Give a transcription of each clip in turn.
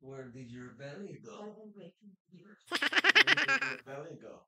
Where did your belly go? Where did your belly go?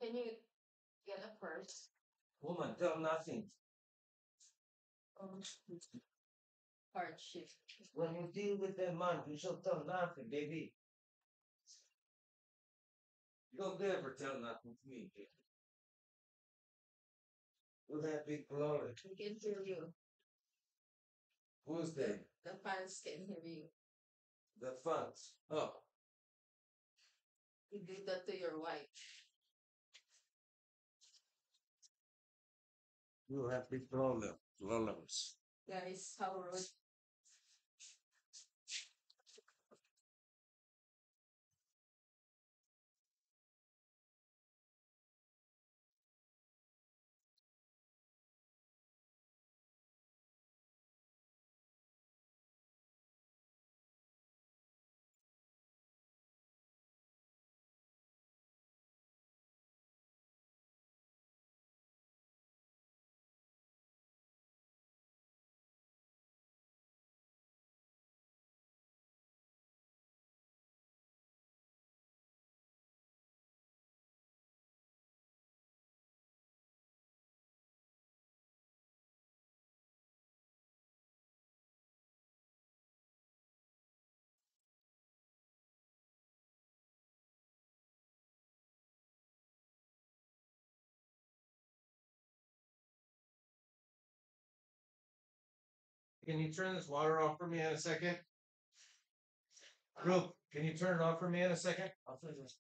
Can you get a purse? Woman, tell nothing. Um, hardship. When you deal with that man, you shall tell nothing, baby. Don't ever tell nothing to me, baby. With that big glory. We can hear you. Who's The, that? the fans can hear you. The funds. Oh, You did that to your wife. you have big problems. Guys, how rude. Can you turn this water off for me in a second? Group, can you turn it off for me in a second? I'll turn this.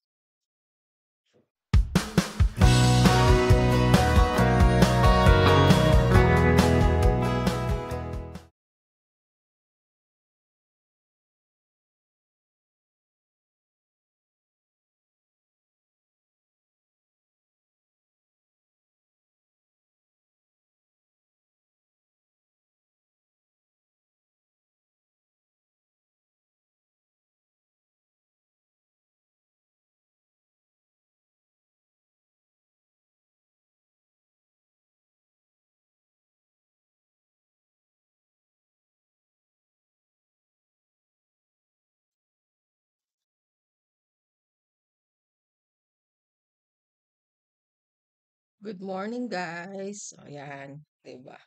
Good morning, guys. So, yan. Diba?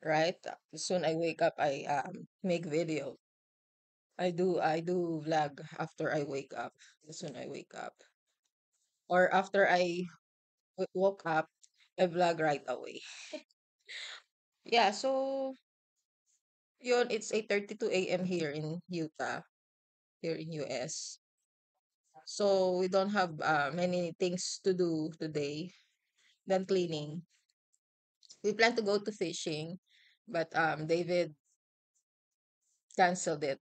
Right? Soon I wake up, I make video. I do vlog after I wake up. As soon I wake up. Or after I woke up, I vlog right away. Yeah, so yun, it's 8:32 a.m. here in Utah, here in US. So we don't have many things to do today than cleaning. We plan to go to fishing, but David canceled it.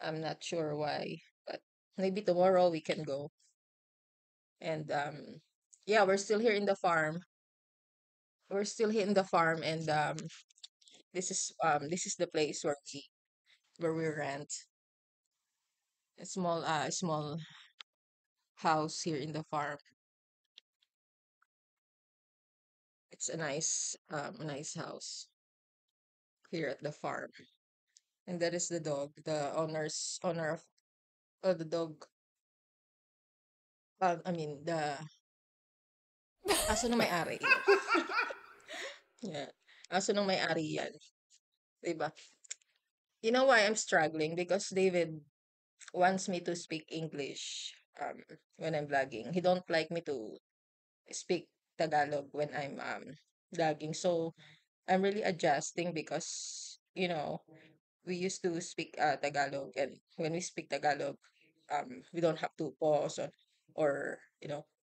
I'm not sure why, but maybe tomorrow we can go. And yeah, we're still here in the farm. We're still here in the farm, and this is the place where we rent a small house here in the farm. It's a nice house here at the farm. And that is the dog, the owner of the dog. I mean the aso ng may-ari. Yeah. Aso ng may-ari yan, 'di ba? You know why I'm struggling? Because David wants me to speak English when I'm vlogging. He don't like me to speak Tagalog when I'm vlogging. So I'm really adjusting because we used to speak Tagalog, and when we speak Tagalog, we don't have to pause or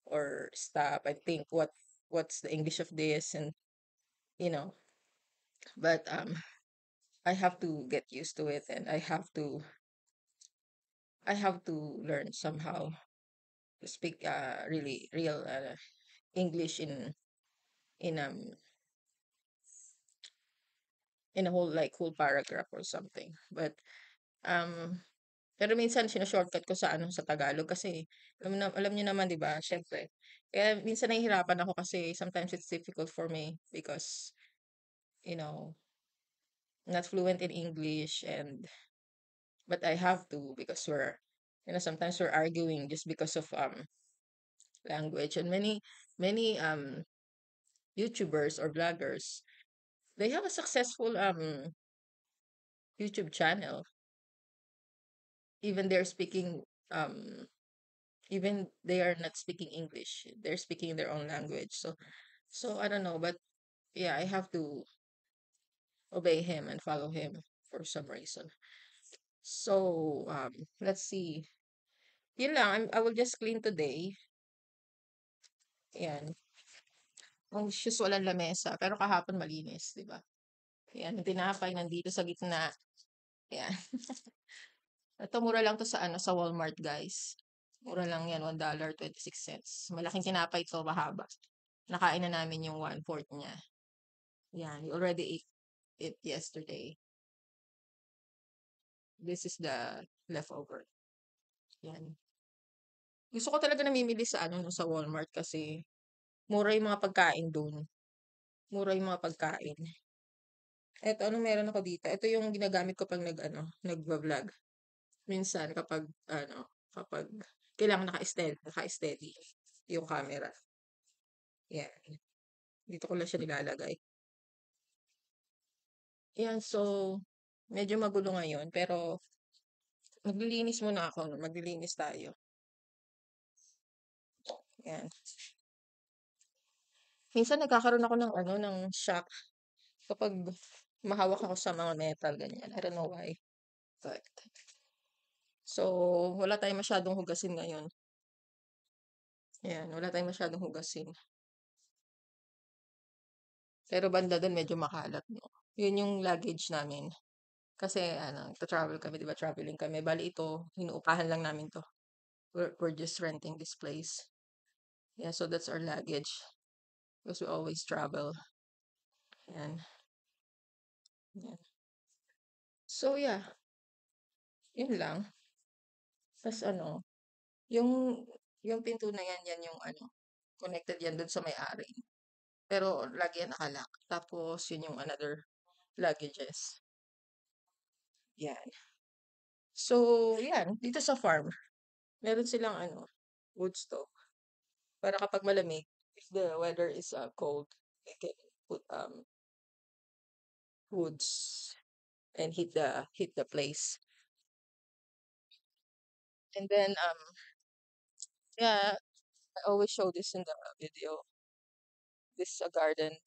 or stop and think what's the English of this, and you know but I have to get used to it, and I have to learn somehow to speak really real English in a whole paragraph or something. But um pero minsan shortcut ko sa sa Tagalog kasi alam niyo naman 'di ba, syempre. Kaya minsan nahihirapan ako kasi sometimes it's difficult for me because you know not fluent in English, and but I have to because sometimes we're arguing just because of language. And many YouTubers or vloggers, they have a successful YouTube channel, even they're speaking um even they are not speaking English, they're speaking their own language. So I don't know, but yeah, I have to obey him and follow him for some reason. So let's see. Yun lang, I will just clean today. Yan. Ang shoes walang lamesa, pero kahapon malinis, 'di ba? Yan, yung tinapay nandito sa gitna. Yan. Ito mura lang 'to sa Walmart, guys. Mura lang 'yan, $1.26. Malaking tinapay 'to, mahaba. Nakain na namin yung 1/4 niya. Yan, we already ate it yesterday. This is the leftover. Yan. Gusto ko talaga namimili sa sa Walmart kasi mura yung mga pagkain dun. Mura yung mga pagkain. Eto, anong meron ako dito? Ito yung ginagamit ko pag nagva-vlog. Minsan kapag kailangan naka-steady yung camera. Yan. Dito ko lang siya nilalagay. Yan, so medyo magulo ngayon pero maglilinis muna ako. Maglilinis tayo. Yan. Minsan nagkakaroon ako ng shock kapag mahawak ako sa mga metal ganyan. I don't know why. But so wala tayong masyadong hugasin ngayon. Yan, wala tayong masyadong hugasin. Pero banda dun medyo makalat, no? Yun yung luggage namin. Kasi travel kami, 'di ba? Traveling kami. Bali ito, inuupahan lang namin 'to. We're just renting this place. Yeah, so that's our luggage because we always travel. Yan. Yan. So yeah, yun lang. Tas yung yung pinto na yan yung connected yan dun sa may-ari. Pero lagi yan nakalock. Tapos yun yung another luggages. Yan. So, yan, dito sa farm, meron silang wood stove. Para kapag malamig, if the weather is cold, they can put woods and heat the place. And then yeah, I always show this in the video. This garden.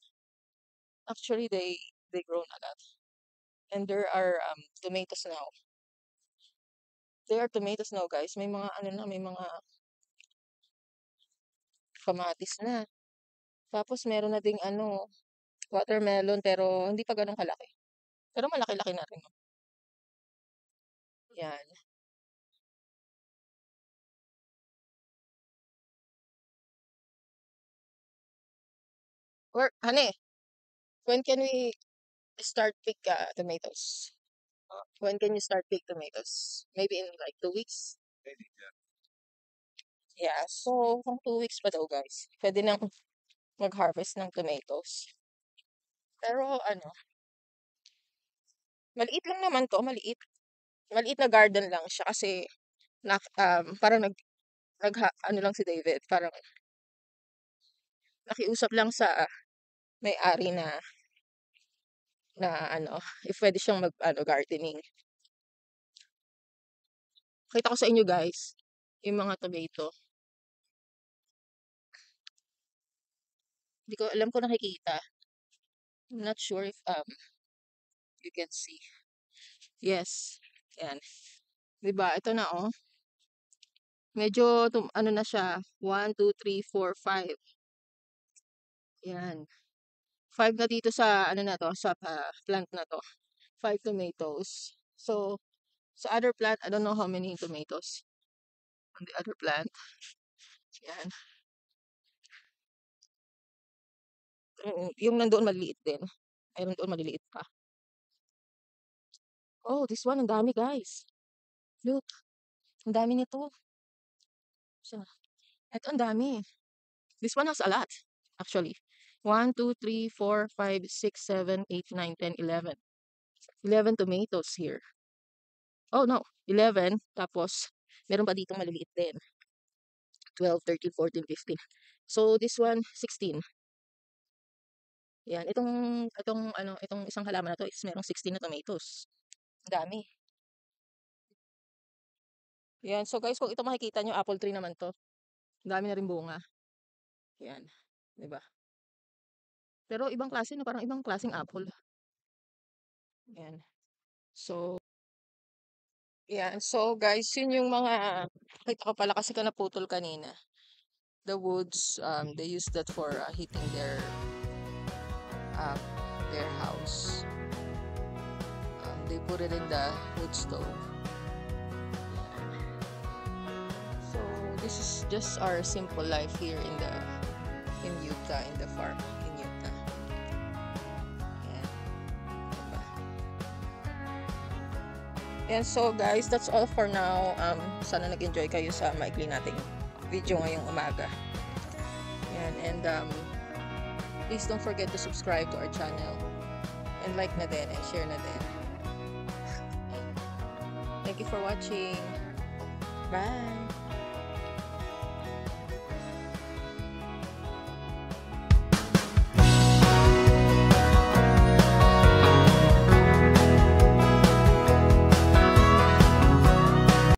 Actually, they grown a lot, and there are tomatoes now. There are tomatoes now, guys. May mga may mga kamatis na. Tapos meron na ding watermelon pero hindi pa gano'n kalaki. Pero malaki-laki na rin. Yan. Honey, when can we start pick tomatoes? When can you start pick tomatoes? Maybe in like 2 weeks? Yeah, so kung 2 weeks pa daw, guys, pwede nang mag-harvest ng tomatoes. Pero maliit lang naman 'to, maliit. Maliit na garden lang siya kasi parang lang si David, parang nakiusap lang sa may-ari na if pwede siyang gardening. Kita ko sa inyo, guys, yung mga tomato. Hindi ko alam kung nakikita. I'm not sure if you can see. Yes. Yan. 'Di ba? Ito na oh. Medyo ano na siya. 1, 2, 3, 4, 5. Yan. 5 na dito sa ano na to, sa plant na to. 5 tomatoes. So, sa other plant, I don't know how many tomatoes on the other plant. Yan. Yung nandoon maliit din. Mayroon doon maliliit pa. Oh, this one, ang dami guys. Look, ang dami nito. So, eto ang dami. This one has a lot, actually. 1, 2, 3, 4, 5, 6, 7, 8, 9, 10, 11. 11 tomatoes here. Oh no, 11. Tapos, meron pa ditong maliliit din. 12, 13, 14, 15. So, this one, 16. Yan, itong isang halaman na to is merong 16 na tomatoes. Ang dami. Yan, so guys, kung ito makikita nyo, apple tree naman to. Ang dami na rin bunga. Yan, 'di ba? Pero ibang klase, no, parang ibang klaseng apple. Yan. So, yan. So, guys, yun yung mga, kita ko pala kasi ka naputol kanina. The woods, they use that for heating their house. They put it in the wood stove. So, this is just our simple life here in Utah, in the farm in Utah. Yan. Diba? And so guys, that's all for now. Sana nag-enjoy kayo sa maikli nating video ngayong umaga. Yan, and please don't forget to subscribe to our channel and like na din and share na din. Thank you for watching. Bye!